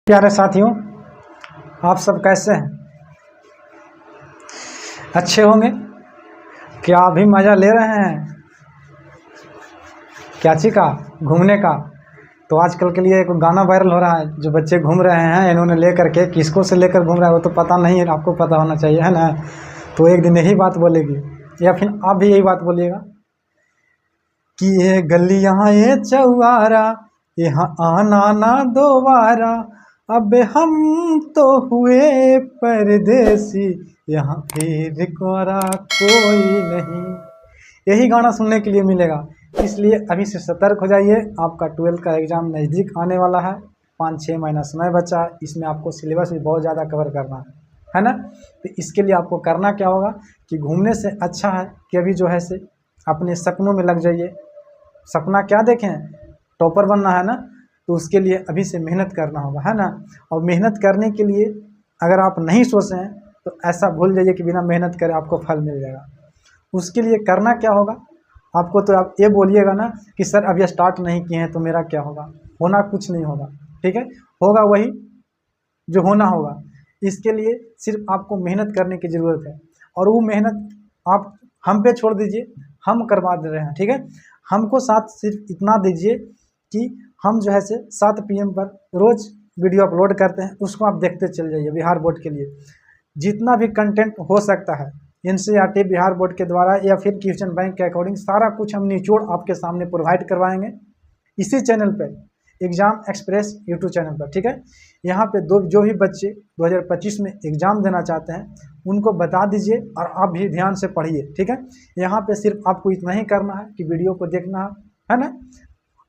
प्यारे साथियों, आप सब कैसे हैं? अच्छे होंगे। क्या अभी मज़ा ले रहे हैं क्या चीज़ का? घूमने का। तो आजकल के लिए एक गाना वायरल हो रहा है, जो बच्चे घूम रहे हैं इन्होंने लेकर के, किसको से लेकर घूम रहा है वो तो पता नहीं है, आपको पता होना चाहिए, है ना? तो एक दिन यही बात बोलेगी, या फिर आप भी यही बात बोलिएगा कि ये गलियाँ ये चौबारा, यहाँ आना ना दोबारा, अब हम तो हुए परदेसी, यहाँ फिर कोरा कोई नहीं। यही गाना सुनने के लिए मिलेगा, इसलिए अभी से सतर्क हो जाइए। आपका 12th का एग्ज़ाम नज़दीक आने वाला है, 5-6 महीना समय बचा है। इसमें आपको सिलेबस भी बहुत ज़्यादा कवर करना है ना? तो इसके लिए आपको करना क्या होगा कि घूमने से अच्छा है कि अभी जो है से अपने सपनों में लग जाइए। सपना क्या देखें? टॉपर बनना है ना? तो उसके लिए अभी से मेहनत करना होगा, है ना? और मेहनत करने के लिए अगर आप नहीं सोचे हैं तो ऐसा भूल जाइए कि बिना मेहनत करे आपको फल मिल जाएगा। उसके लिए करना क्या होगा आपको? तो आप ये बोलिएगा ना कि सर अभी स्टार्ट नहीं किए हैं तो मेरा क्या होगा? होना कुछ नहीं होगा, ठीक है? होगा वही जो होना होगा। इसके लिए सिर्फ आपको मेहनत करने की ज़रूरत है, और वो मेहनत आप हम पे छोड़ दीजिए, हम करवा दे रहे हैं, ठीक है? हमको साथ सिर्फ इतना दीजिए कि हम जो है से 7 PM पर रोज़ वीडियो अपलोड करते हैं, उसको आप देखते चल जाइए। बिहार बोर्ड के लिए जितना भी कंटेंट हो सकता है, NCERT बिहार बोर्ड के द्वारा या फिर क्वेश्चन बैंक के अकॉर्डिंग सारा कुछ हम निचोड़ आपके सामने प्रोवाइड करवाएंगे इसी चैनल पर, एग्ज़ाम एक्सप्रेस यूट्यूब चैनल पर, ठीक है? यहाँ पे जो भी बच्चे 2025 में एग्ज़ाम देना चाहते हैं उनको बता दीजिए, और आप भी ध्यान से पढ़िए, ठीक है? यहाँ पे सिर्फ आपको इतना ही करना है कि वीडियो को देखना है ना?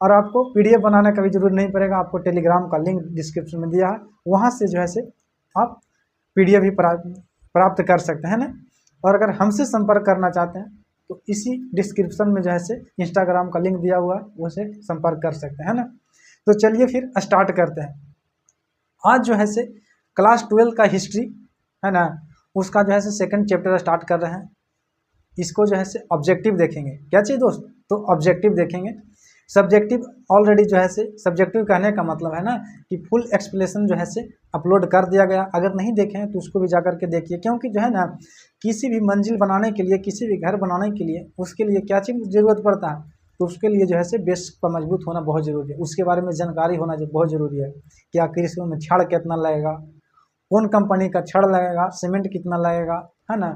और आपको PDF बनाने का भी जरूरत नहीं पड़ेगा। आपको टेलीग्राम का लिंक डिस्क्रिप्शन में दिया है, वहाँ से जो है से आप PDF भी प्राप्त कर सकते हैं ना? और अगर हमसे संपर्क करना चाहते हैं तो इसी डिस्क्रिप्शन में जो है से इंस्टाग्राम का लिंक दिया हुआ है, उसे संपर्क कर सकते हैं ना? तो चलिए फिर स्टार्ट करते हैं। आज जो है से क्लास 12 का हिस्ट्री है ना, उसका जो है से सेकंड चैप्टर स्टार्ट कर रहे हैं। इसको जो है से ऑब्जेक्टिव देखेंगे। क्या चाहिए दोस्त? तो ऑब्जेक्टिव देखेंगे। सब्जेक्टिव ऑलरेडी जो है से, सब्जेक्टिव कहने का मतलब है ना कि फुल एक्सप्लेनेशन जो है से अपलोड कर दिया गया। अगर नहीं देखे हैं तो उसको भी जा कर के देखिए, क्योंकि जो है ना किसी भी मंजिल बनाने के लिए, किसी भी घर बनाने के लिए, उसके लिए क्या चीज़ ज़रूरत पड़ता है? तो उसके लिए जो है से बेस का मजबूत होना बहुत ज़रूरी है। उसके बारे में जानकारी होना बहुत ज़रूरी है कि आखिर इसमें छड़ कितना लगेगा, कौन कंपनी का छड़ लगेगा, सीमेंट कितना लगेगा, है ना?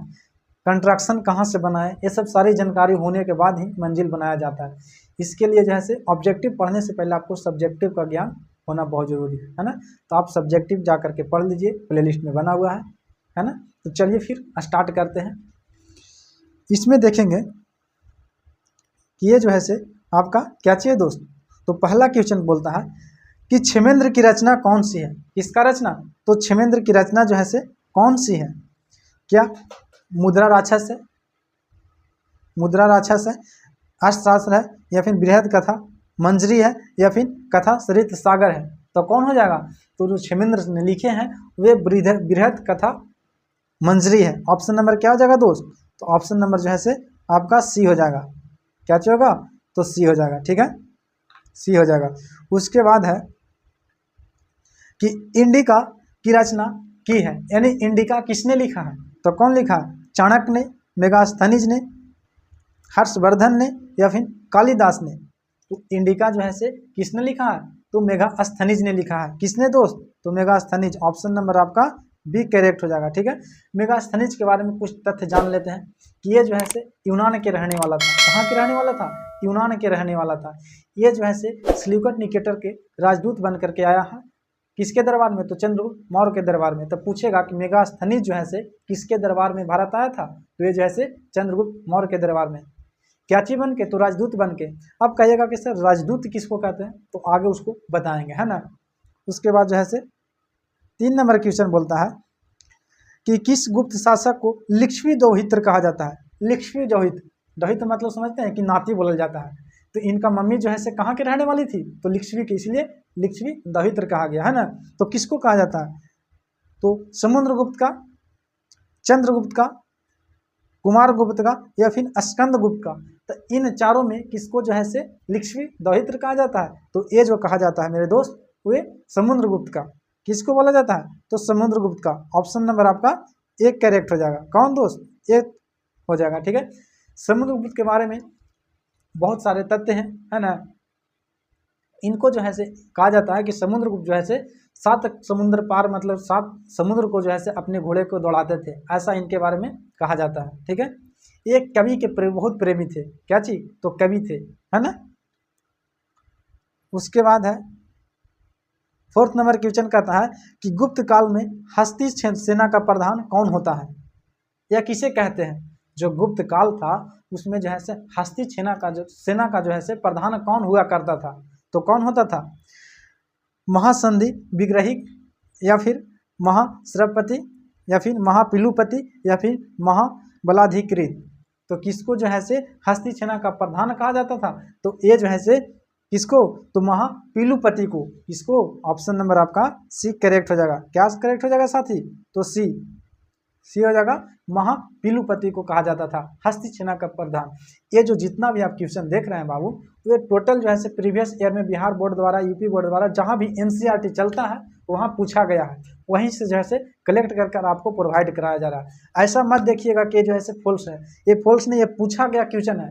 कंस्ट्रक्शन कहाँ से बनाए, ये सब सारी जानकारी होने के बाद ही मंजिल बनाया जाता है। इसके लिए जो है से ऑब्जेक्टिव पढ़ने से पहले आपको सब्जेक्टिव का ज्ञान होना बहुत ज़रूरी है ना? तो आप सब्जेक्टिव जा करके पढ़ लीजिए, प्लेलिस्ट में बना हुआ है ना? तो चलिए फिर स्टार्ट करते हैं। इसमें देखेंगे कि ये जो है से आपका क्या चाहिए दोस्त? तो पहला क्वेश्चन बोलता है कि क्षेमेंद्र की रचना कौन सी है? किसका रचना? तो क्षेमेंद्र की रचना जो है से कौन सी है? क्या मुद्रा राक्षस है, मुद्रा राक्षस है, अर्थशास्त्र है, या फिर बृहद कथा मंजरी है, या फिर कथा सरित सागर है? तो कौन हो जाएगा? तो जो क्षेमेंद्र ने लिखे हैं वे बृहद कथा मंजरी है। ऑप्शन नंबर क्या हो जाएगा दोस्त? तो ऑप्शन नंबर जो है से आपका सी हो जाएगा। क्या होगा? तो सी हो जाएगा, ठीक है? सी हो जाएगा। उसके बाद है कि इंडिका की रचना की है, यानी इंडिका किसने लिखा है? तो कौन लिखा? चाणक्य ने, मेगास्थनीज ने, हर्षवर्धन ने, या फिर कालिदास ने? तो इंडिका जो है से किसने लिखा है? तो मेगास्थनीज ने लिखा है। किसने दोस्त? तो मेगास्थनीज। ऑप्शन नंबर आपका बी करेक्ट हो जाएगा, ठीक है? मेगास्थनीज के बारे में कुछ तथ्य जान लेते हैं कि ये जो है से यूनान के रहने वाला था। कहाँ के रहने वाला था? यूनान के रहने वाला था। ये जो है से सेल्यूकस निकेटर के राजदूत बन करके आया है। किसके दरबार में? तो चंद्रगुप्त मौर्य के दरबार में। तब पूछेगा कि मेगास्थनीज जो है से किसके दरबार में भारत आया था? तो ये जो है से चंद्रगुप्त मौर्य के दरबार में। क्या चीज बन के? तो राजदूत बन के। अब कहिएगा कि सर राजदूत किसको कहते हैं? तो आगे उसको बताएंगे, है ना? उसके बाद जो है से 3 नंबर क्वेश्चन बोलता है कि किस गुप्त शासक को लिच्छवी दौहित्र कहा जाता है? लिच्छवी दौहित्र, दौहित्र मतलब समझते हैं कि नाती बोला जाता है। तो इनका मम्मी जो है से कहाँ के रहने वाली थी? तो लिच्छवी की, इसलिए लिच्छवी दौहित्र कहा गया, है ना? तो किसको कहा जाता है? तो समुद्रगुप्त का, चंद्रगुप्त का, कुमारगुप्त का, या फिर स्कंदगुप्त का? तो इन चारों में किसको जो है से लिच्छवी दौहित्र कहा जाता है? तो ये जो कहा जाता है मेरे दोस्त वे समुद्रगुप्त का। किसको बोला जाता है? तो समुद्रगुप्त का। ऑप्शन नंबर आपका एक करेक्ट हो जाएगा। कौन दोस्त? एक हो जाएगा, ठीक है। समुद्रगुप्त के बारे में बहुत सारे तथ्य हैं, है ना। इनको जो है से कहा जाता है कि समुद्रगुप्त जो है से 7 समुद्र पार, मतलब 7 समुद्र को जो है से अपने घोड़े को दौड़ाते थे, ऐसा इनके बारे में कहा जाता है, ठीक है। एक कवि के बहुत प्रेमी थे। क्या चीज? तो कवि थे, है ना। उसके बाद है 4th नंबर क्वेश्चन कहता है कि गुप्त काल में हस्ती सेना का प्रधान कौन होता है, या किसे कहते हैं? जो गुप्त काल था उसमें जो है से हस्ती सेना का जो है से प्रधान कौन हुआ करता था? तो कौन होता था? महासंधि विग्रहिक, या फिर महाश्रवपति, या फिर महापिलुपति, या फिर महाबलाधिकृत। तो किसको जो है से हस्ती सेना का प्रधान कहा जाता था? तो ये जो है से किसको? तो महापिलुपति को। किसको? ऑप्शन नंबर आपका सी करेक्ट हो जाएगा। क्या करेक्ट हो जाएगा साथी? तो सी हो जाएगा। महापिलुपति को कहा जाता था हस्ती सेना का प्रधान। ये जो जितना भी आप क्वेश्चन देख रहे हैं बाबू, ये टोटल जो है से प्रीवियस ईयर में बिहार बोर्ड द्वारा, यूपी बोर्ड द्वारा जहां भी एनसीईआरटी चलता है वहां पूछा गया है, वहीं से जो है से कलेक्ट कर आपको प्रोवाइड कराया जा रहा है। ऐसा मत देखिएगा कि जो है से फॉल्स है, ये फॉल्स नहीं, ये पूछा गया क्वेश्चन है।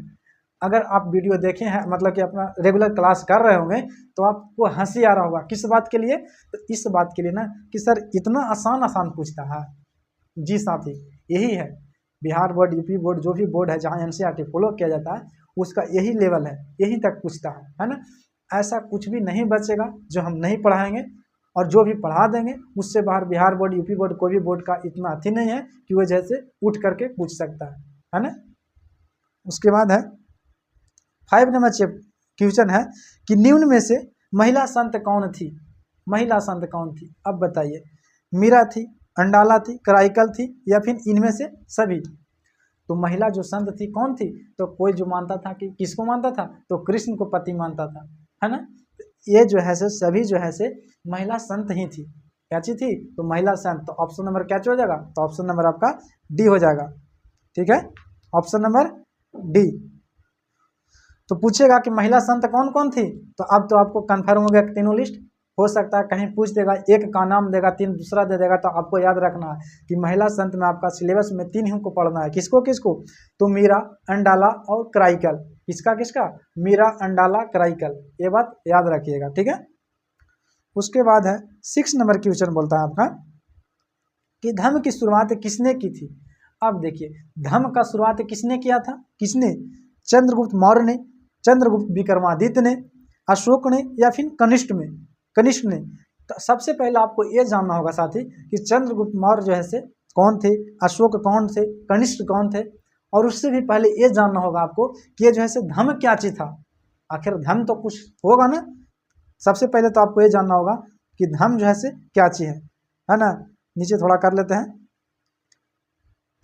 अगर आप वीडियो देखे हैं, मतलब कि अपना रेगुलर क्लास कर रहे होंगे, तो आपको हंसी आ रहा होगा। किस बात के लिए? तो इस बात के लिए ना कि सर इतना आसान पूछता है। जी साथी, यही है बिहार बोर्ड, यूपी बोर्ड, जो भी बोर्ड है जहाँ एनसीईआरटी फॉलो किया जाता है, उसका यही लेवल है, यही तक पूछता है ना। ऐसा कुछ भी नहीं बचेगा जो हम नहीं पढ़ाएंगे, और जो भी पढ़ा देंगे उससे बाहर बिहार बोर्ड, यूपी बोर्ड, कोई भी बोर्ड का इतना अति नहीं है कि वो जैसे उठ करके पूछ सकता है ना। उसके बाद है 5 नंबर क्वेश्चन है कि निम्न में से महिला संत कौन थी? महिला संत कौन थी? अब बताइए। मीरा थी, अंडाला थी, कराइकल थी, या फिर इनमें से सभी? तो महिला जो संत थी कौन थी? तो कोई जो मानता था कि किसको मानता था? तो कृष्ण को पति मानता था, है ना। ये जो है से सभी जो है से महिला संत ही थी। क्या चीज थी? तो महिला संत। तो ऑप्शन नंबर क्या हो जाएगा? तो ऑप्शन नंबर आपका डी हो जाएगा, ठीक है। Option number D. तो पूछेगा कि महिला संत कौन कौन थी, तो अब तो आपको कंफर्म हो गया कि तीनों लिस्ट। हो सकता है कहीं पूछ देगा, एक का नाम देगा, 3 दूसरा दे देगा, तो आपको याद रखना है कि महिला संत में आपका सिलेबस में 3 ही को पढ़ना है। किसको किसको? तो मीरा, अंडाला और कराइकल। किसका किसका? मीरा, अंडाला, कराइकल। ये बात याद रखिएगा, ठीक है। उसके बाद है 6 नंबर क्वेश्चन बोलता है आपका कि धर्म की शुरुआत किसने की थी? अब देखिए, धर्म का शुरुआत किसने किया था? किसने? चंद्रगुप्त मौर्य ने, चंद्रगुप्त विक्रमादित्य ने, अशोक ने, या फिर कनिष्क ने। तो सबसे पहले आपको ये जानना होगा साथी कि चंद्रगुप्त मौर्य जो है से कौन थे, अशोक कौन थे, कनिष्क कौन थे, और उससे भी पहले ये जानना होगा आपको कि ये जो है से धर्म क्या चीज था। आखिर धर्म तो कुछ होगा ना। सबसे पहले तो आपको ये जानना होगा कि धर्म जो है से क्या चीज है ना। नीचे थोड़ा कर लेते हैं,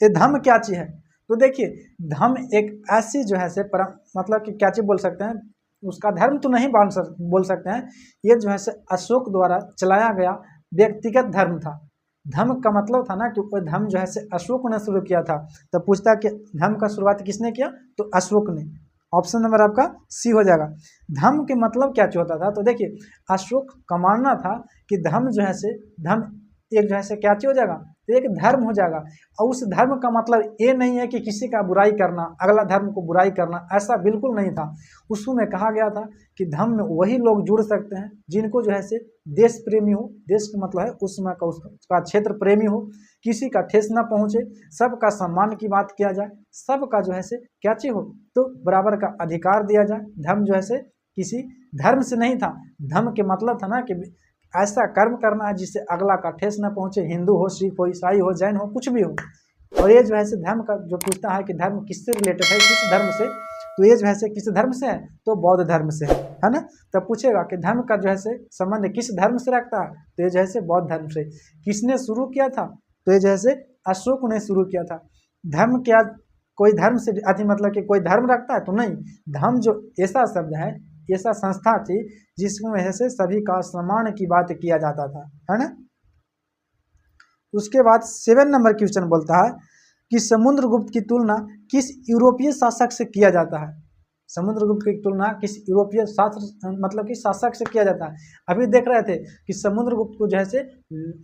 ये धर्म क्या चीज है। तो देखिए, धर्म एक ऐसी जो है से मतलब कि क्या चीज बोल सकते हैं, उसका धर्म तो नहीं बोल सकते हैं, ये जो है से अशोक द्वारा चलाया गया व्यक्तिगत धर्म था। धर्म का मतलब था ना कि वो धर्म जो है से अशोक ने शुरू किया था। तो पूछता कि धर्म का शुरुआत किसने किया? तो अशोक ने। ऑप्शन नंबर आपका सी हो जाएगा। धर्म के मतलब क्या होता था? तो देखिए, अशोक का मानना था कि धर्म जो है से धर्म एक जो है से क्या चीज हो जाएगा? तो एक धर्म हो जाएगा। और उस धर्म का मतलब ये नहीं है कि किसी का बुराई करना, अगला धर्म को बुराई करना, ऐसा बिल्कुल नहीं था। उसमें कहा गया था कि धर्म में वही लोग जुड़ सकते हैं जिनको जो है से देश प्रेमी हो, देश का मतलब है उसमें का उसका क्षेत्र प्रेमी हो, किसी का ठेस न पहुंचे, सबका सम्मान की बात किया जाए, सबका जो है से क्या चीज हो, तो बराबर का अधिकार दिया जाए। धर्म जो है से किसी धर्म से नहीं था। धर्म के मतलब था ना कि ऐसा कर्म करना है जिससे अगला का ठेस न पहुंचे, हिंदू हो, सिख हो, ईसाई हो, जैन हो, कुछ भी हो। और ये जो है से धर्म का जो पूछता है कि धर्म किससे रिलेटेड है, किस धर्म से, तो ये जो है से किस धर्म से है? तो बौद्ध धर्म से है ना। तब पूछेगा कि धर्म का जो है से संबंध किस धर्म से रखता है, तो ये जो है से बौद्ध धर्म से। किसने शुरू किया था? तो ये जो है से अशोक ने शुरू किया था। धर्म क्या कोई धर्म से अति मतलब कि कोई धर्म रखता है? तो नहीं। धर्म जो ऐसा शब्द है, ऐसा संस्था थी जिसमें से सभी का सम्मान की बात किया जाता था, है ना। उसके बाद 7 नंबर क्वेश्चन बोलता है कि समुद्रगुप्त की तुलना किस यूरोपीय शासक से किया जाता है? समुद्रगुप्त की तुलना किस यूरोपीय शास्त्र मतलब कि शासक से किया जाता है। अभी देख रहे थे कि समुद्रगुप्त को जो है से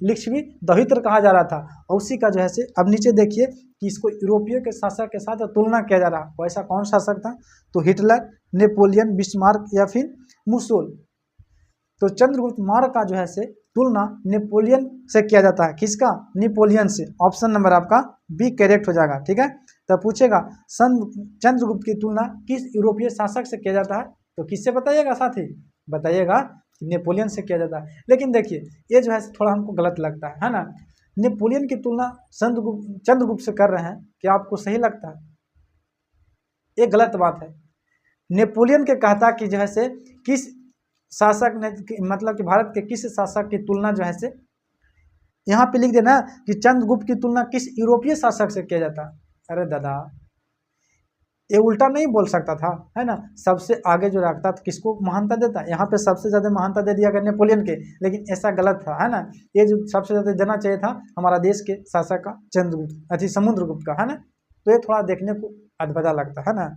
लिच्छवी दहित्र कहा जा रहा था, और उसी का जो है से अब नीचे देखिए कि इसको यूरोपीय के शासक के साथ तुलना किया जा रहा है। वैसा कौन शासक था? तो हिटलर, नेपोलियन, बिस्मार्क या फिर मुसोल। तो चंद्रगुप्त मौर्य का जो है से तुलना नेपोलियन से किया जाता है। किसका? नेपोलियन से। ऑप्शन नंबर आपका बी करेक्ट हो जाएगा। ठीक है, तो पूछेगा चंद्रगुप्त की तुलना किस यूरोपीय शासक से किया जाता है, तो किससे बताइएगा साथी? बताइएगा नेपोलियन से किया जाता है। लेकिन देखिए ये जो है थोड़ा हमको गलत लगता है ना। नेपोलियन की तुलना चंद्रगुप्त से कर रहे हैं, क्या आपको सही लगता है? ये गलत बात है। नेपोलियन के कहता कि जो है से किस शासक ने मतलब कि भारत के किस शासक की तुलना जो है से यहाँ पे लिख देना कि चंद्रगुप्त की तुलना किस यूरोपीय शासक से किया जाता। अरे दादा ये उल्टा नहीं बोल सकता था, है ना। सबसे आगे जो रखता था किसको महानता देता, यहाँ पे सबसे ज्यादा महानता दे दिया गया नेपोलियन के, लेकिन ऐसा गलत था, है ना। ये जो सबसे ज्यादा देना चाहिए था हमारा देश के शासक का चंद्रगुप्त अति समुद्रगुप्त का, है ना। तो ये थोड़ा देखने को अद्भुत लगता है ना।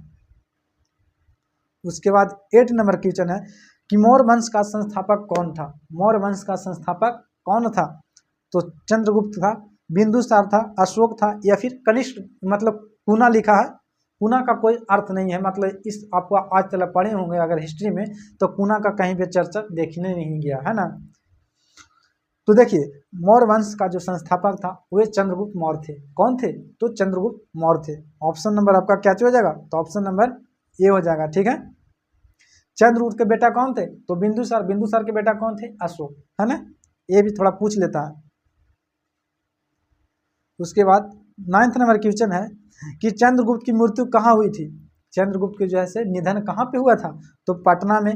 उसके बाद 8 नंबर क्वेश्चन है कि मौर्य वंश का संस्थापक कौन था? मौर्य वंश का संस्थापक कौन था? तो चंद्रगुप्त था, बिंदुसार था, अशोक था या फिर कनिष्क। मतलब पूना लिखा है, पूना का कोई अर्थ नहीं है, मतलब इस आपको आज तक पढ़े होंगे अगर हिस्ट्री में, तो पूना का कहीं भी चर्चा देखने नहीं गया, है ना। तो देखिए मौर्य वंश का जो संस्थापक था वे चंद्रगुप्त मौर्य थे। कौन थे? तो चंद्रगुप्त मौर्य थे। ऑप्शन नंबर आपका क्या हो जाएगा? तो ऑप्शन नंबर ए हो जाएगा। ठीक है, चंद्रगुप्त के बेटा कौन थे? तो बिंदुसार। बिंदुसार के बेटा कौन थे? अशोक, है ना। ये भी थोड़ा पूछ लेता है। उसके बाद 9th नंबर क्वेश्चन है कि चंद्रगुप्त की मृत्यु कहाँ हुई थी? चंद्रगुप्त के जो है से निधन कहाँ पे हुआ था? तो पटना में,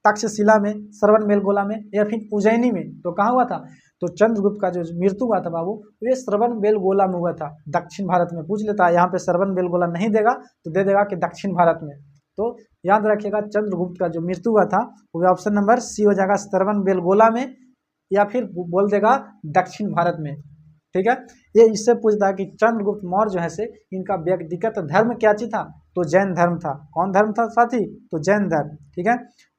तक्षशिला में, श्रवण बेलगोला में या फिर उज्जैनी में। तो कहाँ हुआ था? तो चंद्रगुप्त का जो मृत्यु हुआ था बाबू ये श्रवण बेलगोला में हुआ था, दक्षिण भारत में। पूछ लेता है, यहाँ पे श्रवण बेलगोला नहीं देगा तो दे देगा कि दक्षिण भारत में। तो याद रखिएगा चंद्रगुप्त का जो मृत्यु हुआ था वो ऑप्शन नंबर सी हो जाएगा, श्रवण बेलगोला में, या फिर बोल देगा दक्षिण भारत में। ठीक है, ये इससे पूछता है कि चंद्रगुप्त मौर्य जो है से इनका व्यक्तिगत धर्म क्या चीज था? तो जैन धर्म था। कौन धर्म था साथी? तो जैन धर्म। ठीक है,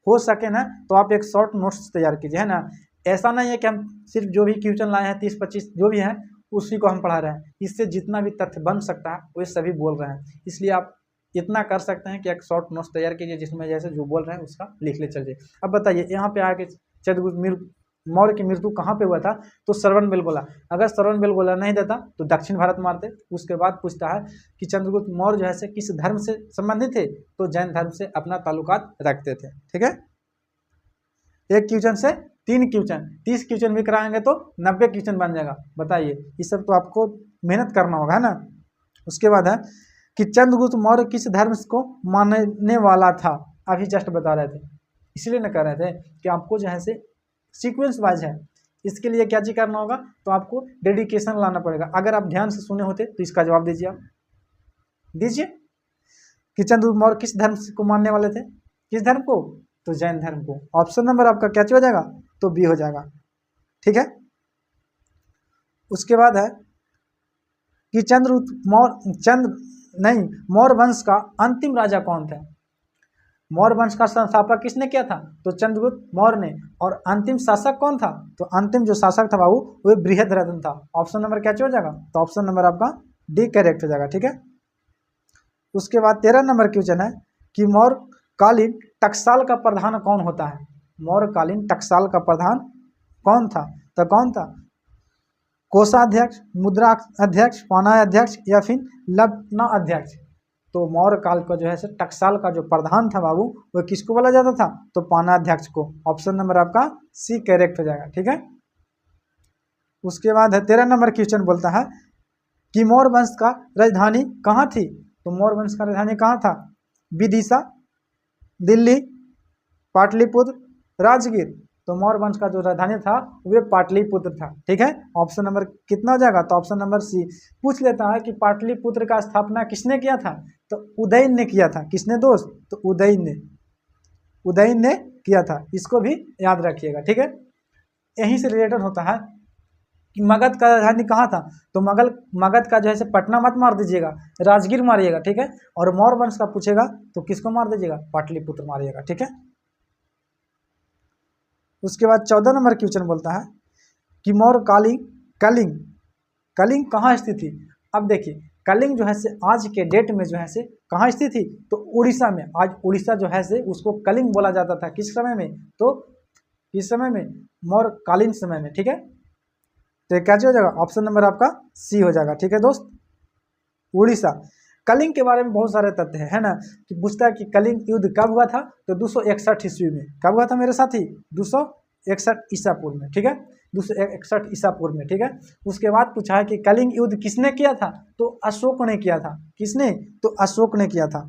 हो सके ना तो आप एक शॉर्ट नोट्स तैयार कीजिए, है ना। ऐसा नहीं है कि हम सिर्फ जो भी क्वेश्चन लाए हैं 30-25 जो भी हैं उसी को हम पढ़ा रहे हैं। इससे जितना भी तथ्य बन सकता है वो सभी बोल रहे हैं, इसलिए आप इतना कर सकते हैं कि एक शॉर्ट नोट्स तैयार कीजिए जिसमें जैसे जो बोल रहे हैं उसका लिख ले चलिए। अब बताइए यहाँ पे आके चंद्रगुप्त मौर्य की मृत्यु कहाँ पे हुआ था? तो श्रवण बेलगोला। अगर श्रवण बेलगोला नहीं देता तो दक्षिण भारत मारते। उसके बाद पूछता है कि चंद्रगुप्त मौर्य जो है से किस धर्म से संबंधित थे? तो जैन धर्म से अपना ताल्लुकात रखते थे। ठीक है, एक क्वेश्चन से 3 क्वेश्चन, 30 क्वेश्चन भी कराएंगे तो 90 क्वेश्चन बन जाएगा। बताइए, ये सब तो आपको मेहनत करना होगा, है ना। उसके बाद है कि चंद्रगुप्त मौर्य किस धर्म को मानने वाला था? अभी जस्ट बता रहे थे, इसलिए न कह रहे थे कि आपको जो है से सीक्वेंस वाइज है। इसके लिए क्या चीज करना होगा? तो आपको डेडिकेशन लाना पड़ेगा। अगर आप ध्यान से सुने होते तो इसका जवाब दीजिए, आप दीजिए कि चंद्रगुप्त मौर्य किस धर्म को मानने वाले थे? किस धर्म को? तो जैन धर्म को। ऑप्शन नंबर आपका क्या हो जाएगा? तो बी हो जाएगा। ठीक है, उसके बाद है कि मौर्य वंश का अंतिम राजा कौन था? मौर्य वंश का संस्थापक किसने किया था? तो चंद्रगुप्त मौर्य ने। और अंतिम शासक कौन था? तो अंतिम जो शासक था बाबू वो बृहद्रथ था। ऑप्शन नंबर क्या हो जाएगा? तो ऑप्शन नंबर आपका डी करेक्ट हो जाएगा। ठीक है, उसके बाद 13 नंबर क्वेश्चन है कि मौर्य कालीन टकसाल का प्रधान कौन होता है? मौर्य कालीन टकसाल का प्रधान कौन था? तो कौन था? कोषाध्यक्ष, मुद्रा अध्यक्ष, पाना अध्यक्ष या फिर लग्न अध्यक्ष। तो मौर्य काल का जो है टकसाल का जो प्रधान था बाबू वो किसको बोला जाता था? तो पानाध्यक्ष को। ऑप्शन नंबर आपका सी करेक्ट हो जाएगा। ठीक है, उसके बाद है 13 नंबर क्वेश्चन बोलता है कि मौर्य वंश का राजधानी कहाँ थी? तो मौर्य वंश का राजधानी कहाँ था? विदिशा, दिल्ली, पाटलिपुत्र, राजगीर। तो मौर्य वंश का जो राजधानी था वे पाटलिपुत्र था। ठीक है, ऑप्शन नंबर कितना हो जाएगा? तो ऑप्शन नंबर सी। पूछ लेता है कि पाटलिपुत्र का स्थापना किसने किया था? तो उदयन ने किया था। किसने दोस्त? तो उदयन ने किया था। इसको भी याद रखिएगा। ठीक है, यहीं से रिलेटेड होता है कि मगध का राजधानी कहाँ था, तो मगध का जो है पटना मत मार दीजिएगा, राजगीर मारिएगा, ठीक है। और मौर्य वंश का पूछेगा तो किसको मार दीजिएगा, पाटलिपुत्र मारिएगा, ठीक है। उसके बाद 14 नंबर क्वेश्चन बोलता है कि मौर्य कलिंग कलिंग कहाँ स्थित थी। अब देखिए कलिंग जो है आज के डेट में जो है कहाँ स्थित थी, तो उड़ीसा में। आज उड़ीसा जो है उसको कलिंग बोला जाता था, किस समय में, तो किस समय में, मौर्यकालीन समय में, ठीक है। तो क्या हो जाएगा, ऑप्शन नंबर आपका सी हो जाएगा, ठीक है दोस्त। उड़ीसा। कलिंग के बारे में बहुत सारे तथ्य है ना, कि पूछता है कि कलिंग युद्ध कब हुआ था, तो 261 ईस्वी में। कब हुआ था मेरे साथी, 261 ईसा पूर्व में, ठीक है, 261 ईसा पूर्व में, ठीक है। उसके बाद पूछा है कि कलिंग युद्ध किसने किया था, तो अशोक ने किया था। किसने, तो अशोक ने किया था,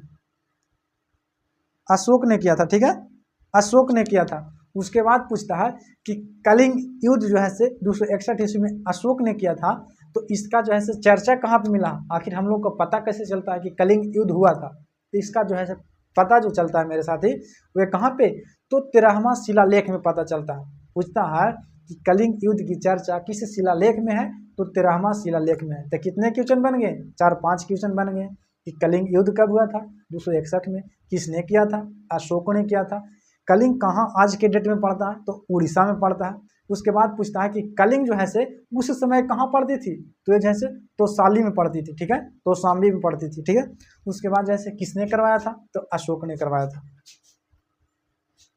अशोक ने किया था, ठीक है, अशोक ने किया था। उसके बाद पूछता है कि कलिंग युद्ध जो है 261 ईस्वी में अशोक ने किया था, तो इसका जो है चर्चा कहाँ पे मिला, आखिर हम लोग को पता कैसे चलता है कि कलिंग युद्ध हुआ था, तो इसका जो है पता जो चलता है मेरे साथी, वे कहाँ पे, तो 13वां शिलालेख में पता चलता है। पूछता है कि कलिंग युद्ध की चर्चा किस शिलालेख में है, तो 13वां शिलालेख में है। तो कितने क्वेश्चन बन गए, 4-5 क्वेश्चन बन गए कि कलिंग युद्ध कब हुआ था, 261 में, किसने किया था, अशोक ने किया था। कलिंग कहाँ आज के डेट में पड़ता है, तो उड़ीसा में पड़ता है। उसके बाद पूछता है कि कलिंग जो है उस समय कहाँ पड़ती थी, तो जैसे तोसाली में पड़ती थी, ठीक है, तोसाम्बी में पड़ती थी, ठीक है। उसके बाद जैसे किसने करवाया था, तो अशोक ने करवाया था।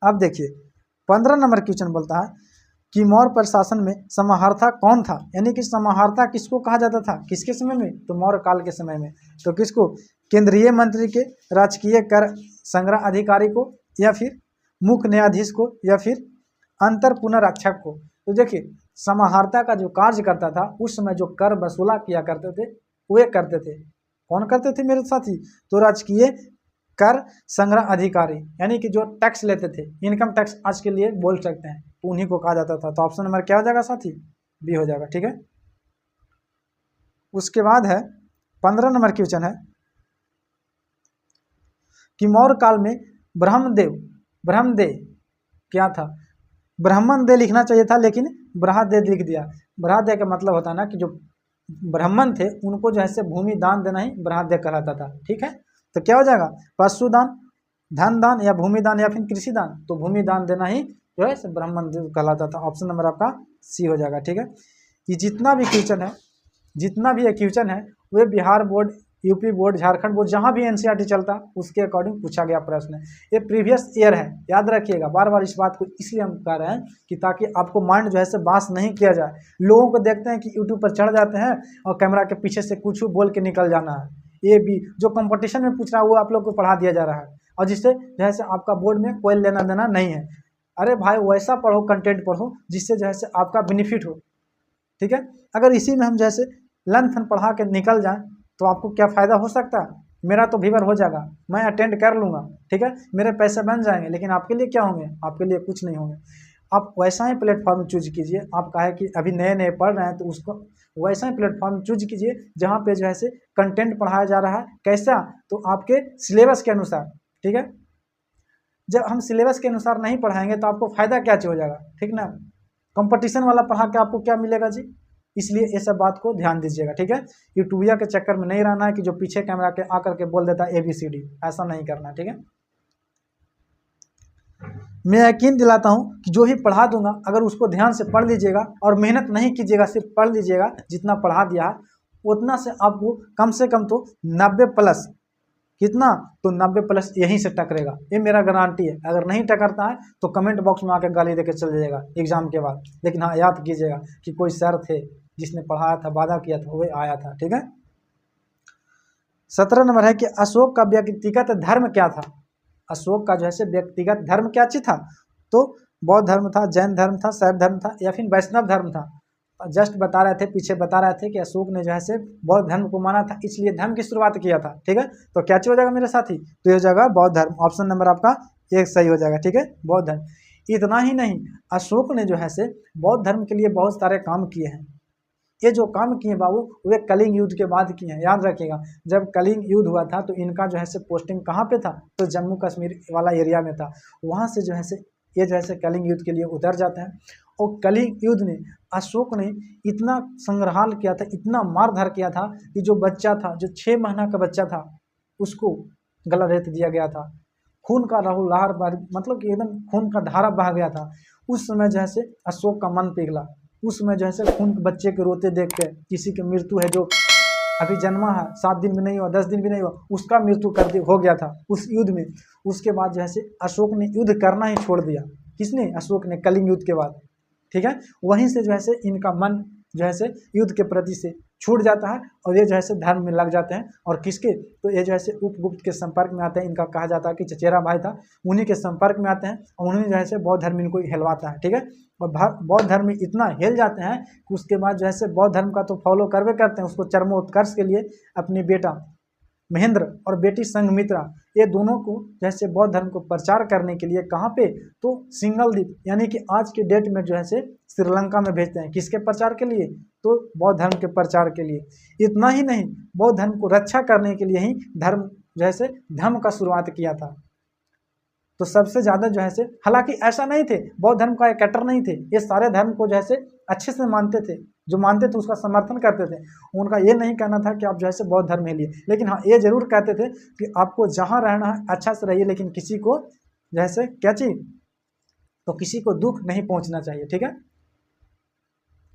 अब देखिए 15 नंबर क्वेश्चन बोलता है कि मौर्य प्रशासन में समाहर्ता कौन था, यानी कि समाहर्ता किसको कहा जाता था, किसके समय में, तो मौर्य काल के समय में। तो किसको, केंद्रीय मंत्री के, राजकीय कर संग्रह अधिकारी को, या फिर मुख्य न्यायाधीश को, या फिर अंतर पुनराक्षक को। तो देखिए समाहर्ता का जो कार्य करता था उस समय जो कर वसूला किया करते थे वे करते थे, कौन करते थे मेरे साथी, तो राजकीय कर संग्रह अधिकारी, यानी कि जो टैक्स लेते थे, इनकम टैक्स आज के लिए बोल सकते हैं, तो उन्हीं को कहा जाता था। तो ऑप्शन नंबर क्या हो जाएगा साथी, बी हो जाएगा, ठीक है। उसके बाद है 15 नंबर क्वेश्चन है कि मौर्य काल में ब्रह्मदेव क्या था, ब्राह्मण दे लिखना चाहिए था लेकिन ब्रहादे लिख दिया। ब्रहादे का मतलब होता है ना कि जो ब्राह्मण थे उनको जो है भूमि दान देना ही ब्रहादे कहलाता था, ठीक है। तो क्या हो जाएगा, पशु दान, धन दान, या भूमि दान, या फिर कृषि दान, तो भूमि दान देना ही जो है ब्राह्मण कहलाता था। ऑप्शन नंबर आपका सी हो जाएगा, ठीक है। ये जितना भी क्वेश्चन है वे Bihar board, UP board, Jharkhand board, जहाँ भी एनसीईआरटी चलता उसके अकॉर्डिंग पूछा गया प्रश्न है। ये प्रीवियस ईयर है, याद रखिएगा। बार बार इस बात को इसलिए हम कह रहे हैं कि ताकि आपको माइंड जो है बास नहीं किया जाए। लोगों को देखते हैं कि यूट्यूब पर चढ़ जाते हैं और कैमरा के पीछे से कुछ बोल के निकल जाना है। ये भी जो कंपटीशन में पूछ रहा है वो आप लोग को पढ़ा दिया जा रहा है, और जिससे जो है आपका बोर्ड में कोई लेना देना नहीं है। अरे भाई वैसा पढ़ो, कंटेंट पढ़ो जिससे जो है आपका बेनिफिट हो, ठीक है। अगर इसी में हम जैसे लन फन पढ़ा के निकल जाएं तो आपको क्या फ़ायदा हो सकता है, मेरा तो व्यूअर हो जाएगा, मैं अटेंड कर लूँगा, ठीक है, मेरे पैसे बन जाएंगे, लेकिन आपके लिए क्या होंगे, आपके लिए कुछ नहीं होंगे। आप वैसा ही प्लेटफॉर्म चूज कीजिए। आप कहे कि अभी नए नए पढ़ रहे हैं तो उसको वैसा ही प्लेटफॉर्म चूज कीजिए जहाँ पे जो है कंटेंट पढ़ाया जा रहा है, कैसा, तो आपके सिलेबस के अनुसार, ठीक है। जब हम सिलेबस के अनुसार नहीं पढ़ाएंगे तो आपको फ़ायदा क्या हो जाएगा, ठीक ना। कंपटीशन वाला पढ़ा के आपको क्या मिलेगा जी, इसलिए ये सब बात को ध्यान दीजिएगा, ठीक है। यूट्यूबिया के चक्कर में नहीं रहना है कि जो पीछे कैमरा के आकर के बोल देता है ABCD, ऐसा नहीं करना, ठीक है। मैं यकीन दिलाता हूँ कि जो ही पढ़ा दूंगा अगर उसको ध्यान से पढ़ लीजिएगा और मेहनत नहीं कीजिएगा, सिर्फ पढ़ लीजिएगा, जितना पढ़ा दिया उतना से आपको कम से कम तो 90+, कितना, तो 90+ यहीं से टकरेगा, ये मेरा गारंटी है। अगर नहीं टकरता है तो कमेंट बॉक्स में आकर गाली देकर चल जाइएगा एग्जाम के बाद, लेकिन हाँ याद कीजिएगा कि कोई सर थे जिसने पढ़ाया था, वादा किया था, वही आया था, ठीक है। 17 नंबर है कि अशोक का व्यक्तिगत धर्म क्या था। अशोक का जो है व्यक्तिगत धर्म क्या चीज था, तो बौद्ध धर्म था, जैन धर्म था, शैव धर्म था, या फिर वैष्णव धर्म था। जस्ट बता रहे थे, पीछे बता रहे थे कि अशोक ने जो है बौद्ध धर्म को माना था, इसलिए धर्म की शुरुआत किया था, ठीक है। तो क्या चीज हो जाएगा मेरे साथी, तो ये हो जाएगा बौद्ध धर्म। ऑप्शन नंबर आपका एक सही हो जाएगा, ठीक है, बौद्ध धर्म। इतना ही नहीं, अशोक ने जो है बौद्ध धर्म के लिए बहुत सारे काम किए हैं। ये जो काम किए बाबू वे कलिंग युद्ध के बाद किए हैं, याद रखिएगा। जब कलिंग युद्ध हुआ था तो इनका जो है पोस्टिंग कहाँ पे था, तो जम्मू कश्मीर वाला एरिया में था। वहाँ से जो है ये जो है कलिंग युद्ध के लिए उतर जाते हैं, और कलिंग युद्ध ने अशोक ने इतना संग्रहाल किया था, इतना मारधार किया था कि जो बच्चा था, जो 6 महीना का बच्चा था, उसको गला रेत दिया गया था। खून का लहर मतलब कि एकदम खून का धारा बह गया था। उस समय जैसे अशोक का मन पिघला। उस समय जैसे खून के बच्चे के रोते देख के, किसी की मृत्यु है जो अभी जन्मा है, 7 दिन भी नहीं हुआ, 10 दिन भी नहीं हुआ, उसका मृत्यु हो गया था उस युद्ध में। उसके बाद जैसे अशोक ने युद्ध करना ही छोड़ दिया। किसने? अशोक ने, कलिंग युद्ध के बाद। ठीक है, वहीं से जो है से इनका मन जो है से युद्ध के प्रति से छूट जाता है और ये जो है से धर्म में लग जाते हैं। और किसके? तो ये जो है से उपगुप्त के संपर्क में आते हैं। इनका कहा जाता है कि चचेरा भाई था, उन्हीं के संपर्क में आते हैं और उन्हीं जो है से बौद्ध धर्म इनको हिलवाता है। ठीक है, और बौद्ध धर्म में इतना हिल जाते हैं कि उसके बाद जो है से बौद्ध धर्म का तो फॉलो करवे करते हैं। उसको चरमोत्कर्ष के लिए अपने बेटा महेंद्र और बेटी संघमित्रा, ये दोनों को जैसे बौद्ध धर्म को प्रचार करने के लिए कहाँ पे? तो सिंगल द्वीप, यानी कि आज के डेट में जो है से श्रीलंका में भेजते हैं। किसके प्रचार के लिए? तो बौद्ध धर्म के प्रचार के लिए। इतना ही नहीं, बौद्ध धर्म को रक्षा करने के लिए ही धर्म जैसे धर्म का शुरुआत किया था। तो सबसे ज्यादा जो है से, हालांकि ऐसा नहीं थे, बौद्ध धर्म का एक कट्टर नहीं थे, ये सारे धर्म को जैसे अच्छे से मानते थे, जो मानते थे उसका समर्थन करते थे। उनका ये नहीं कहना था कि आप जो है से बौद्ध धर्म में लिए, लेकिन हाँ ये जरूर कहते थे कि आपको जहाँ रहना है अच्छा से रहिए, लेकिन किसी को जैसे क्या चीज, तो किसी को दुख नहीं पहुंचना चाहिए। ठीक है,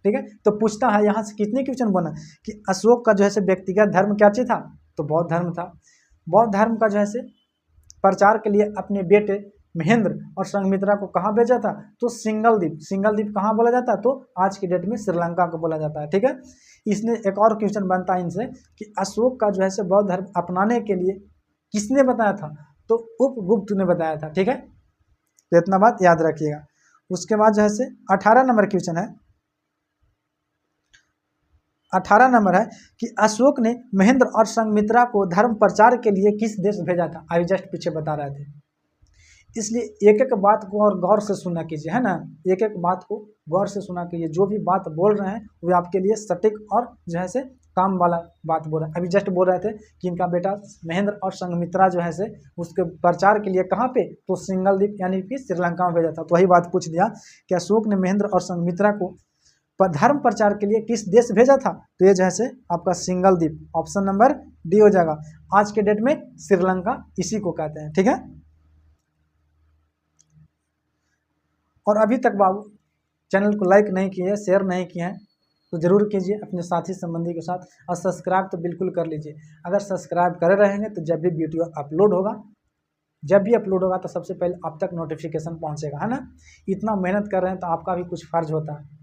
ठीक है। तो पूछता है यहाँ से कितने क्वेश्चन बना कि अशोक का जो है से व्यक्तिगत धर्म क्या चीज था? तो बौद्ध धर्म था। बौद्ध धर्म का जो है से प्रचार के लिए अपने बेटे महेंद्र और संघमित्रा को कहाँ भेजा था? तो सिंगल द्वीप। सिंगल द्वीप कहाँ बोला जाता है? तो आज की डेट में श्रीलंका को बोला जाता है। ठीक है, इसने एक और क्वेश्चन बनता है इनसे कि अशोक का जो है से बौद्ध धर्म अपनाने के लिए किसने बताया था? तो उपगुप्त ने बताया था। ठीक है, तो इतना बात याद रखिएगा। उसके बाद जो है से 18 नंबर क्वेश्चन है। 18 नंबर है कि अशोक ने महेंद्र और संघमित्रा को धर्म प्रचार के लिए किस देश भेजा था? अभी जस्ट पीछे बता रहे थे, इसलिए एक एक बात को और गौर से सुना कीजिए, है ना। एक एक बात को गौर से सुना कीजिए। जो भी बात बोल रहे हैं वो आपके लिए सटीक और जो है से काम वाला बात बोल रहे हैं। अभी जस्ट बोल रहे थे कि इनका बेटा महेंद्र और संघमित्रा जो है से उसके प्रचार के लिए कहाँ पे? तो सिंगल द्वीप यानी कि श्रीलंका में भेजा था। तो वही बात पूछ दिया कि अशोक ने महेंद्र और संघमित्रा को धर्म प्रचार के लिए किस देश भेजा था? तो ये जो है से आपका सिंगल द्वीप, ऑप्शन नंबर डी हो जाएगा। आज के डेट में श्रीलंका इसी को कहते हैं। ठीक है, और अभी तक बाबू चैनल को लाइक नहीं किए, शेयर नहीं किए हैं तो जरूर कीजिए अपने साथी संबंधी के साथ, और सब्सक्राइब तो बिल्कुल कर लीजिए। अगर सब्सक्राइब करे रहेंगे तो जब भी वीडियो अपलोड होगा, तो सबसे पहले आप तक नोटिफिकेशन पहुंचेगा, है ना। इतना मेहनत कर रहे हैं तो आपका भी कुछ फर्ज होता है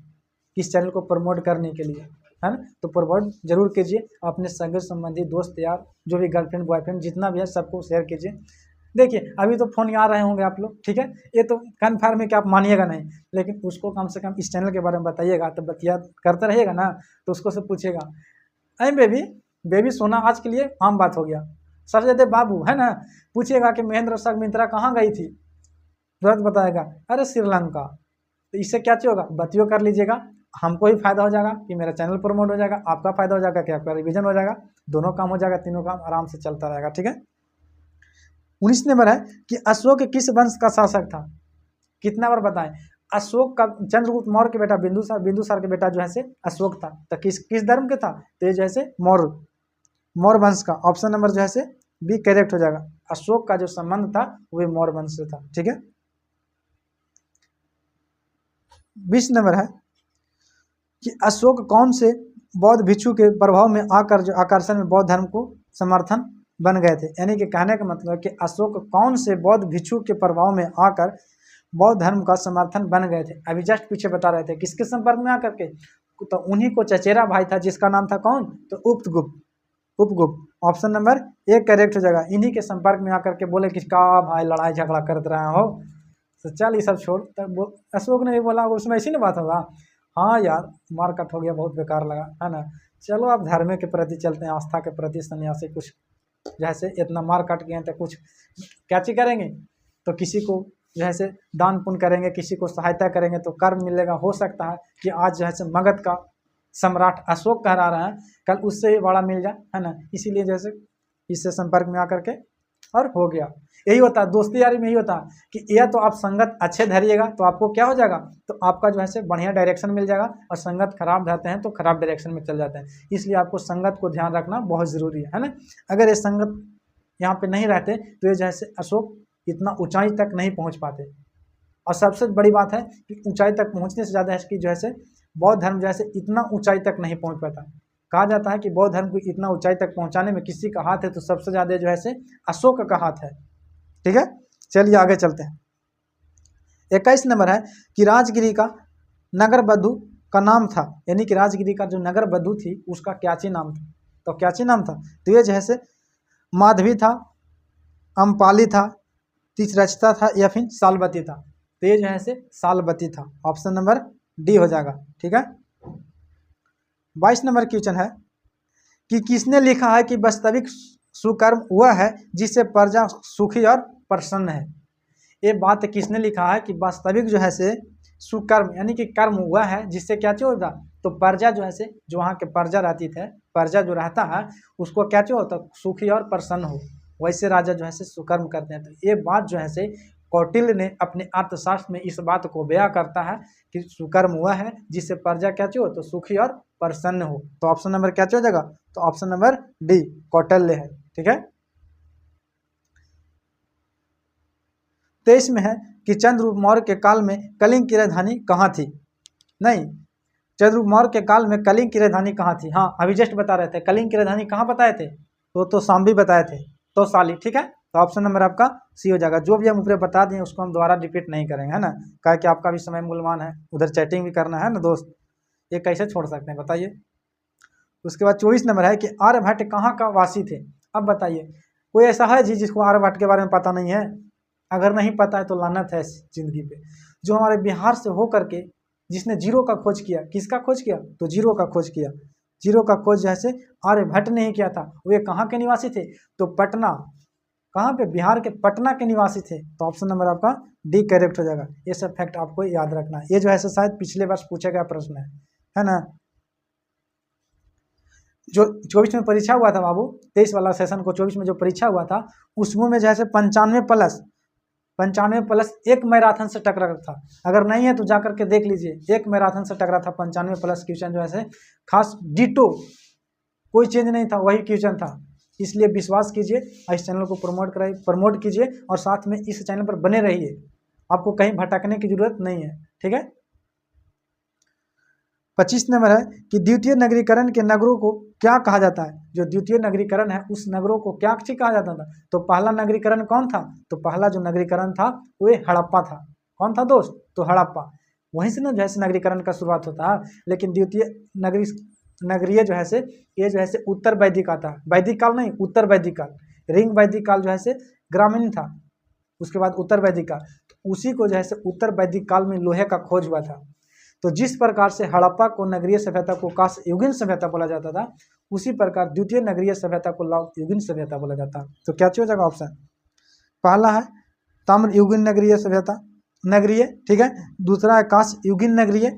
इस चैनल को प्रमोट करने के लिए, है ना। तो प्रमोट जरूर कीजिए, अपने सगे संबंधी, दोस्त यार, जो भी गर्लफ्रेंड बॉयफ्रेंड जितना भी है सबको शेयर कीजिए। देखिए अभी तो फोन आ रहे होंगे आप लोग, ठीक है, ये तो कन्फर्म है कि आप मानिएगा नहीं, लेकिन उसको कम से कम इस चैनल के बारे में बताइएगा, तो बतिया करते रहिएगा ना, तो उसको से पूछेगा अरे बेबी, बेबी सोना आज के लिए आम बात हो गया। सबसे ज़्यादा बाबू, है ना, पूछिएगा कि महेंद्र संघमित्रा कहाँ गई थी, तुरंत बताएगा अरे श्रीलंका। तो इससे क्या चाहिए होगा, बतियो कर लीजिएगा, हमको ही फायदा हो जाएगा कि मेरा चैनल प्रमोट हो जाएगा, आपका फायदा हो जाएगा कि आपका रिवीजन हो जाएगा, दोनों काम हो जाएगा, तीनों काम आराम से चलता रहेगा। ठीक है, 19 नंबर है कि अशोक किस वंश का शासक था? कितना बार बताएं, अशोक का चंद्रगुप्त मौर्य के बेटा बिंदुसार के बेटा जो है से अशोक था। तो किस धर्म के था? तो ये जो है से मौर्य वंश का। ऑप्शन नंबर जो है से बी करेक्ट हो जाएगा। अशोक का जो संबंध था वो मौर्य वंश से था। ठीक है, 20 नंबर है कि अशोक कौन से बौद्ध भिक्षु के प्रभाव में आकर जो आकर्षण में बौद्ध धर्म को समर्थन बन गए थे? यानी कि कहने का मतलब है कि अशोक कौन से बौद्ध भिक्षु के प्रभाव में आकर बौद्ध धर्म का समर्थन बन गए थे? अभी जस्ट पीछे बता रहे थे किसके संपर्क में आकर के, तो उन्हीं को चचेरा भाई था जिसका नाम था कौन? तो उपगुप्त। ऑप्शन नंबर एक करेक्ट हो जाएगा। इन्हीं के संपर्क में आकर के बोले कि का भाई लड़ाई झगड़ा करते रहे हो, तो चल ये सब छोड़। तब अशोक ने भी बोला, उसमें ऐसी ना बात होगा, हाँ यार मारकट हो गया, बहुत बेकार लगा, है ना, चलो आप धर्म के प्रति चलते हैं, आस्था के प्रति सन्यासी कुछ जैसे इतना मार काट गए हैं तो कुछ क्या चीज करेंगे, तो किसी को जैसे दान पुण्य करेंगे, किसी को सहायता करेंगे तो कर्म मिलेगा। हो सकता है कि आज जो है मगध का सम्राट अशोक कह रहा है, कल उससे ही बड़ा मिल जाए, है ना। इसीलिए जैसे इससे संपर्क में आकर के और हो गया। यही होता है दोस्ती यारी में, यही होता है कि या तो आप संगत अच्छे धरिएगा तो आपको क्या हो जाएगा, तो आपका जो है से बढ़िया डायरेक्शन मिल जाएगा, और संगत खराब धरते हैं तो खराब डायरेक्शन में चल जाते हैं। इसलिए आपको संगत को ध्यान रखना बहुत ज़रूरी है ना। अगर ये संगत यहाँ पे नहीं रहते तो ये जो है से अशोक इतना ऊंचाई तक नहीं पहुँच पाते। और सबसे बड़ी बात है कि ऊंचाई तक पहुँचने से ज़्यादा है कि जो है से बौद्ध धर्म जो है से इतना ऊंचाई तक नहीं पहुँच पाता। कहा जाता है कि बौद्ध धर्म को इतना ऊंचाई तक पहुंचाने में किसी का हाथ है तो सबसे ज़्यादा जो है से अशोक का हाथ है। ठीक है, चलिए आगे चलते हैं। 21 नंबर है कि राजगिरी का नगर बधु का नाम था, यानी कि राजगिरी का जो नगर बधु थी उसका क्याची नाम था। तो क्याची नाम था, तो ये जो है से माधवी था, अम्पाली था, तिचरचता था या फिर सालबती था। तो ये जो है से सालबती था। ऑप्शन नंबर डी हो जाएगा। ठीक है, 22 नंबर क्वेश्चन है कि किसने लिखा है कि वास्तविक सुकर्म वह है जिससे प्रजा सुखी और प्रसन्न है। ये बात किसने लिखा है कि वास्तविक जो है से सुकर्म यानी कि कर्म हुआ है जिससे क्या चाहिए होता, तो प्रजा जो है से जो वहाँ के प्रजा रहती थे, प्रजा जो रहता है उसको क्या चाहिए होता, सुखी और प्रसन्न हो, वैसे राजा जो है से सुकर्म करते हैं। तो ये बात जो है से कौटिल्य ने अपने अर्थशास्त्र में इस बात को बयां करता है कि सुकर्म हुआ है जिससे प्रजा क्या चाहिए हो, तो सुखी और प्रसन्न हो। तो ऑप्शन नंबर क्या हो जाएगा, तो ऑप्शन नंबर डी कौटिल्य है। ठीक है, 23 में है कि चंद्रगुप्त मौर्य के काल में कलिंग की राजधानी कहाँ थी। नहीं, चंद्रगुप्त मौर्य के काल में कलिंग की राजधानी कहाँ थी। हाँ, अभी जस्ट बता रहे थे कलिंग की राजधानी कहाँ बताए थे, तो शाम्भी बताए थे, तो साली। ठीक है, तो ऑप्शन नंबर आपका सी हो जाएगा। जो भी हम ऊपर बता दें उसको हम दोबारा रिपीट नहीं करेंगे, है ना, क्या कि आपका भी समय मूल्यवान है, उधर चैटिंग भी करना है ना दोस्त, ये कैसे छोड़ सकते हैं बताइए। उसके बाद 24 नंबर है कि आर्यभट्ट कहाँ का वासी थे। अब बताइए कोई ऐसा है जी जिसको आर्यभट्ट के बारे में पता नहीं है। अगर नहीं पता है तो लानत है जिंदगी पे। जो हमारे बिहार से हो करके जिसने जीरो का खोज किया, किसका खोज किया, तो जीरो का खोज किया। जीरो का खोज जैसे आर्यभट्ट ने ही किया था। वे कहाँ के निवासी थे, तो पटना, कहाँ पे, बिहार के पटना के निवासी थे। तो ऑप्शन नंबर आपका डी करेक्ट हो जाएगा। ये सब फैक्ट आपको याद रखना है, ये जो है शायद पिछले वर्ष पूछा गया प्रश्न है ना। जो 24 में परीक्षा हुआ था बाबू, 23 वाला सेशन को 24 में जो परीक्षा हुआ था उसमें में जो है 95 प्लस एक मैराथन से टकरा था। अगर नहीं है तो जाकर के देख लीजिए, एक मैराथन से टकरा था। 95 प्लस क्वेश्चन जो है खास डिटो, कोई चेंज नहीं था, वही क्वेश्चन था। इसलिए विश्वास कीजिए, इस चैनल को प्रमोट कीजिए और साथ में इस चैनल पर बने रहिए, आपको कहीं भटकने की जरूरत नहीं है। ठीक है, 25 नंबर है कि द्वितीय नगरीकरण के नगरों को क्या कहा जाता है। जो द्वितीय नगरीकरण है उस नगरों को क्या कहा जाता था, तो पहला नगरीकरण कौन था, तो पहला जो नगरीकरण था वो हड़प्पा था। कौन था दोस्त, तो हड़प्पा, वहीं से ना जो है नगरीकरण का शुरुआत होता है। लेकिन द्वितीय नगरीय जो है ये जो है उत्तर वैदिक आता है, वैदिक काल नहीं, उत्तर वैदिक काल। रिंग वैदिक काल जो है ग्रामीण था, उसके बाद उत्तर वैदिक काल, तो उसी को जो है उत्तर वैदिक काल में लोहे का खोज हुआ था। तो जिस प्रकार से हड़प्पा को नगरीय सभ्यता को कांस्य युगीन सभ्यता बोला जाता था, उसी प्रकार द्वितीय नगरीय सभ्यता को लौह युगीन सभ्यता बोला जाता है। तो क्या हो जाएगा ऑप्शन, पहला है ताम्र युगीन नगरीय सभ्यता नगरीय, ठीक है, दूसरा है कांस्य युगीन नगरीय,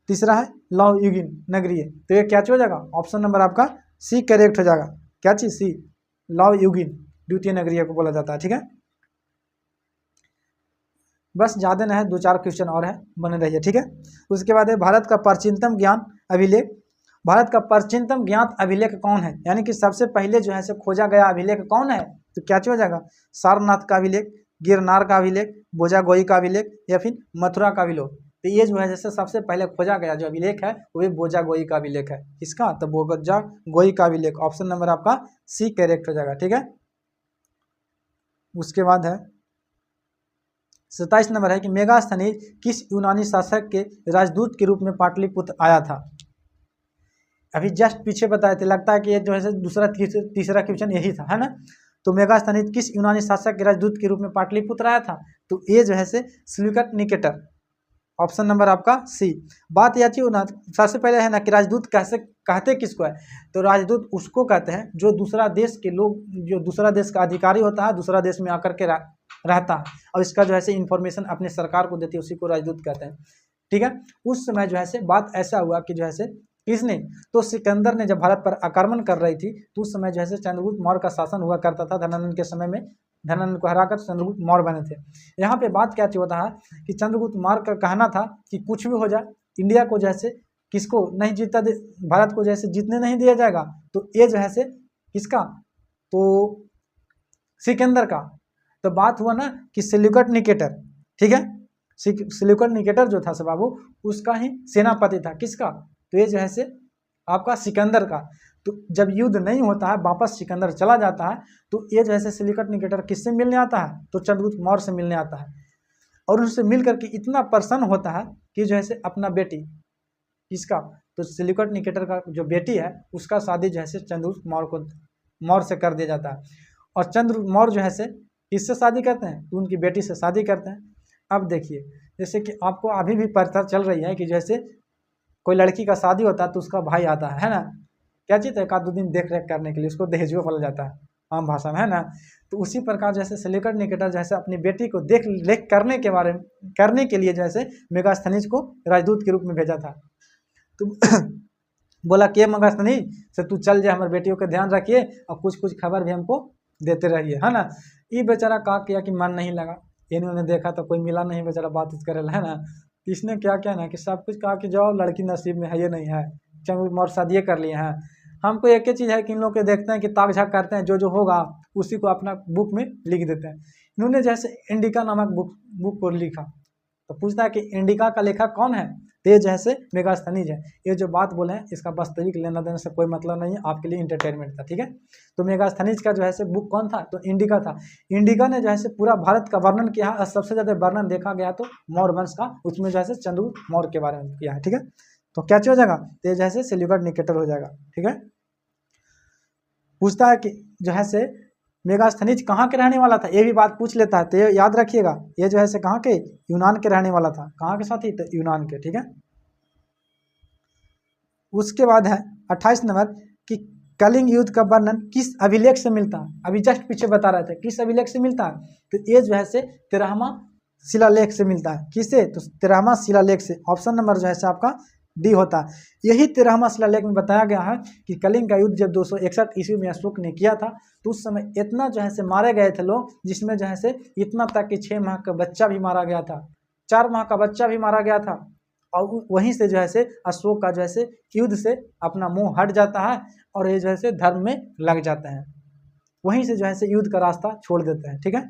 तीसरा है लौह युगीन नगरीय। तो ये क्या हो जाएगा, ऑप्शन नंबर आपका सी करेक्ट हो जाएगा। क्या चीज, सी, लौह युगीन द्वितीय नगरीय को बोला जाता है। ठीक है, बस ज़्यादा ना है, 2-4 क्वेश्चन और है, बने रहिए। ठीक है, उसके बाद है भारत का प्राचीनतम ज्ञान अभिलेख। भारत का प्राचीनतम ज्ञात अभिलेख कौन है, यानी कि सबसे पहले जो है खोजा गया अभिलेख कौन है, तो क्या हो जाएगा, सारनाथ का अभिलेख, गिरनार का अभिलेख, बोजागोई का अभिलेख या फिर मथुरा का अभिलेख। तो ये जो है जैसे सबसे पहले खोजा गया जो अभिलेख है वो बोजागोई का अभिलेख है। इसका तो बोजागोई का अभिलेख, ऑप्शन नंबर आपका सी करेक्ट हो जाएगा। ठीक है, उसके बाद है 27 नंबर है कि मेगास्थनीज किस यूनानी शासक के राजदूत के रूप में पाटलिपुत्र आया था। अभी जस्ट पीछे बताए थे, लगता है कि ये जो है दूसरा तीसरा क्वेश्चन यही था, है ना। तो मेगास्थनीज किस यूनानी शासक के राजदूत के रूप में पाटलिपुत्र आया था, तो ये जो है सिल्यूकस निकेटर, ऑप्शन नंबर आपका सी। बात यह थी ना, सबसे पहले है ना कि राजदूत कैसे कहते किसको है, तो राजदूत उसको कहते हैं जो दूसरा देश के लोग, जो दूसरा देश का अधिकारी होता है, दूसरा देश में आकर के रहता है और इसका जो है इन्फॉर्मेशन अपने सरकार को देती है, उसी को राजदूत कहते हैं। ठीक है, उस समय जो है बात ऐसा हुआ कि जो है किसने? तो सिकंदर ने जब भारत पर आक्रमण कर रही थी तो उस समय जैसे चंद्रगुप्त मौर्य का शासन हुआ करता था। धनानंद के समय में धनानंद को हराकर चंद्रगुप्त मौर्य बने थे। यहाँ पे बात क्या होता है कि चंद्रगुप्त मौर्य का कहना था कि कुछ भी हो जाए इंडिया को जैसे किसको नहीं जीता दे, भारत को जैसे जीतने नहीं दिया जाएगा। तो ये जो है से किसका? तो सिकंदर का। तो बात हुआ ना कि सेल्यूकड निकेटर, ठीक है, सेल्यूकड निकेटर जो था बाबू उसका ही सेनापति था। किसका? तो ये जो है से आपका सिकंदर का। तो जब युद्ध नहीं होता है वापस सिकंदर चला जाता है तो ये जो है सेल्यूकड निकेटर किससे मिलने आता है? तो चंद्रगुप्त मौर्य से मिलने आता है और उनसे मिल करके इतना प्रसन्न होता है कि जो है अपना बेटी किसका? तो सेल्यूकड निकेटर का जो बेटी है उसका शादी जो है चंद्रगुप्त मौर्य से कर दिया जाता है। और चंद्रगुप्त मौर्य जो है किससे शादी करते हैं? तो उनकी बेटी से शादी करते हैं। अब देखिए जैसे कि आपको अभी भी पता चल रही है कि जैसे कोई लड़की का शादी होता है तो उसका भाई आता है ना, क्या चीज़ है, 1-2 दिन देख रेख करने के लिए, उसको दहेजुआ बोला जाता है आम भाषा में, है ना। तो उसी प्रकार जैसे सेल्यूकड निकेटर जैसे अपनी बेटी को देख रेख करने के लिए जैसे मेगास्थनीज को राजदूत के रूप में भेजा था। तो बोला कि मेगास्थनीज से तू चल जाए, हमारे बेटियों का ध्यान रखिए और कुछ कुछ खबर भी हमको देते रहिए, है ना। ये बेचारा का किया कि मन नहीं लगा, इन्होंने देखा तो कोई मिला नहीं, बेचारा बात करे, है ना। इसने क्या किया ना कि सब कुछ कहा कि जाओ लड़की नसीब में है, ये नहीं है, चंद्रगुप्त मौर्य शादी कर लिए हैं। हमको एक ही चीज़ है कि इन लोग के देखते हैं कि ताक झाक करते हैं, जो जो होगा उसी को अपना बुक में लिख देते हैं। इन्होंने जैसे इंडिका नामक बुक को लिखा तो पूछता है कि इंडिका का लेखक कौन है? तो ये जैसे मेगास्थनीज है। ये जो बात बोले हैं इसका वास्तविक लेना देने से कोई मतलब नहीं है, आपके लिए इंटरटेनमेंट था, ठीक है। तो मेगास्थनीज का जो है बुक कौन था? तो इंडिका था। इंडिका ने जो है पूरा भारत का वर्णन किया और सबसे ज़्यादा वर्णन देखा गया तो मौर्य वंश का, उसमें जो है चंद्रगुप्त मौर्य के बारे में किया है, ठीक है। तो क्या हो जाएगा? तो ये जो है सेल्यूकड निकेटर हो जाएगा, ठीक है। पूछता है कि जो है मेगास्थनीज कहाँ के रहने वाला था, ये भी बात पूछ लेता है। तो ये याद रखिएगा, ये जो है कहाँ के? यूनान के रहने वाला था। कहाँ के साथी? तो यूनान के, ठीक है। उसके बाद है 28 नंबर कि कलिंग युद्ध का वर्णन किस अभिलेख से मिलता है? अभी जस्ट पीछे बता रहे थे किस अभिलेख से मिलता है। तो ये जो है 13वां शिलालेख से मिलता है। किससे? तो 13वां शिलालेख से। ऑप्शन नंबर जो है आपका डी होता है। यही 13वां शिलालेख में बताया गया है कि कलिंग का युद्ध जब 261 ईस्वी में अशोक ने किया था तो उस समय इतना जो है मारे गए थे लोग, जिसमें जो है इतना तक कि 6 माह का बच्चा भी मारा गया था, 4 माह का बच्चा भी मारा गया था। और वहीं से जो है अशोक का जो है युद्ध से अपना मुंह हट जाता है और ये जो है धर्म में लग जाते हैं, वहीं से जो है युद्ध का रास्ता छोड़ देते हैं, ठीक है।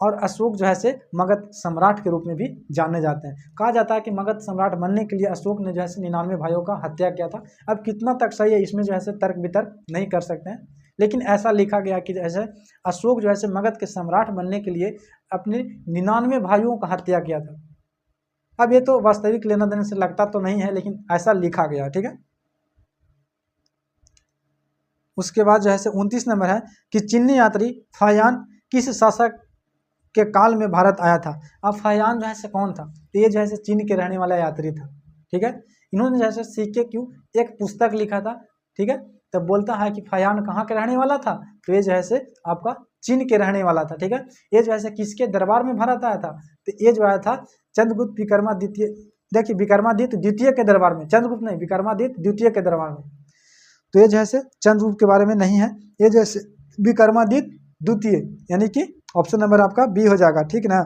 और अशोक जो है मगध सम्राट के रूप में भी जाने जाते हैं। कहा जाता है कि मगध सम्राट बनने के लिए अशोक ने जो है 99 भाइयों का हत्या किया था। अब कितना तक सही है इसमें जो है तर्क वितर्क नहीं कर सकते हैं, लेकिन ऐसा लिखा गया कि जैसे अशोक जो है मगध के सम्राट बनने के लिए अपने 99 भाइयों का हत्या किया था। अब ये तो वास्तविक लेना देने से लगता तो नहीं है, लेकिन ऐसा लिखा गया, ठीक है। उसके बाद जो है 29 नंबर है कि चीनी यात्री फाहियान किस शासक के काल में भारत आया था। अब फाहियान जो है कौन था? तो ये जो है चीन के रहने वाला यात्री था, ठीक है। इन्होंने जो है सीखे क्यों एक पुस्तक लिखा था, ठीक है। तब बोलता है कि फाहियान कहाँ के रहने वाला था? तो ये जो है आपका चीन के रहने वाला था, ठीक है। ये जो है किसके दरबार में भारत आया था? तो ये जो आया था चंद्रगुप्त विक्रमादित्य, देखिए विक्रमादित्य द्वितीय के दरबार में, चंद्रगुप्त नहीं, विक्रमादित्य द्वितीय के दरबार में। तो ये जो है चंद्रगुप्त के बारे में नहीं है, ये जैसे विक्रमादित्य द्वितीय, यानी कि ऑप्शन नंबर आपका बी हो जाएगा, ठीक ना,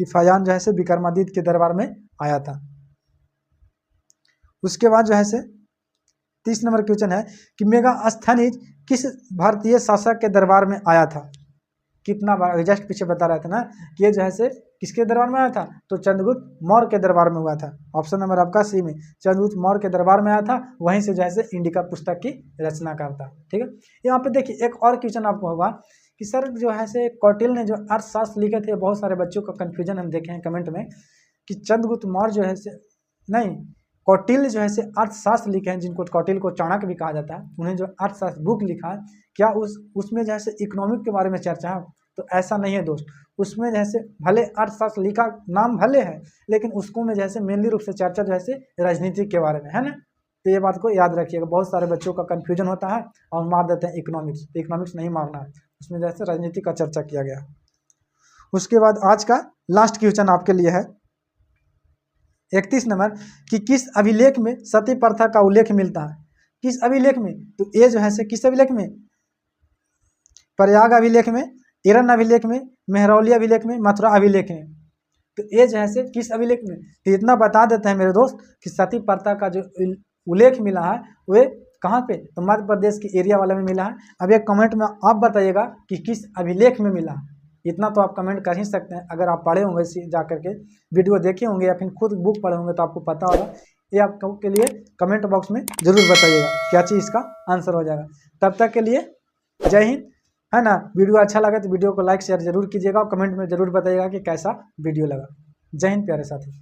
कि फाहियान जो है विक्रमादित्य के दरबार में आया था। उसके बाद जो है 30 नंबर क्वेश्चन है कि मेगास्थनीज किस भारतीय शासक के दरबार में आया था? कितना बार जस्ट पीछे बता रहे थे ना कि ये जो है किसके दरबार में आया था? तो चंद्रगुप्त मौर्य के दरबार में हुआ था। ऑप्शन नंबर आपका सी में चंद्रगुप्त मौर्य के दरबार में आया था, वहीं से जो है इंडिका पुस्तक की रचना करता, ठीक है। यहाँ पे देखिए एक और क्वेश्चन आपको होगा कि सर जो है कौटिल्य ने जो अर्थशास्त्र लिखे थे, बहुत सारे बच्चों का कन्फ्यूजन हम देखे हैं कमेंट में कि चंद्रगुप्त मौर्य जो है नहीं, कौटिल्य जो है अर्थशास्त्र लिखे हैं, जिनको कौटिल्य को चाणक्य भी कहा जाता है, उन्हें जो अर्थशास्त्र बुक लिखा है, क्या उसमें जो है इकोनॉमिक के बारे में चर्चा है? तो ऐसा नहीं है दोस्त, उसमें जैसे भले अर्थशास्त्र लिखा नाम भले है, लेकिन उसको में जैसे मेनली रूप से चर्चा जो है राजनीति के बारे में है ना। तो ये बात को याद रखिएगा, बहुत सारे बच्चों का कन्फ्यूजन होता है और मार देते हैं इकोनॉमिक्स, तो इकोनॉमिक्स नहीं मारना है, उसमें जैसे राजनीति का चर्चा किया गया। उसके बाद आज का लास्ट क्वेश्चन आपके लिए है 31 नंबर कि किस अभिलेख में सती प्रथा का उल्लेख मिलता है? किस अभिलेख में? तो ये जो है से किस अभिलेख में? प्रयाग अभिलेख में, एरन अभिलेख में, मेहरौली अभिलेख में, मथुरा अभिलेख में। तो ये जो है से किस अभिलेख में? तो इतना बता देते हैं मेरे दोस्त कि सती प्रथा का जो उल्लेख मिला है वे कहाँ पे? तो मध्य प्रदेश के एरिया वाले में मिला है। अब एक कमेंट में आप बताइएगा कि किस अभिलेख में मिला है। इतना तो आप कमेंट कर ही सकते हैं। अगर आप पढ़े होंगे जा करके वीडियो देखे होंगे या फिर खुद बुक पढ़े होंगे तो आपको पता होगा। ये आपको के लिए कमेंट बॉक्स में जरूर बताइएगा क्या चीज़ इसका आंसर हो जाएगा। तब तक के लिए जय हिंद, है ना। वीडियो अच्छा लगा तो वीडियो को लाइक शेयर जरूर कीजिएगा और कमेंट में जरूर बताइएगा कि कैसा वीडियो लगा। जय हिंद प्यारे साथी।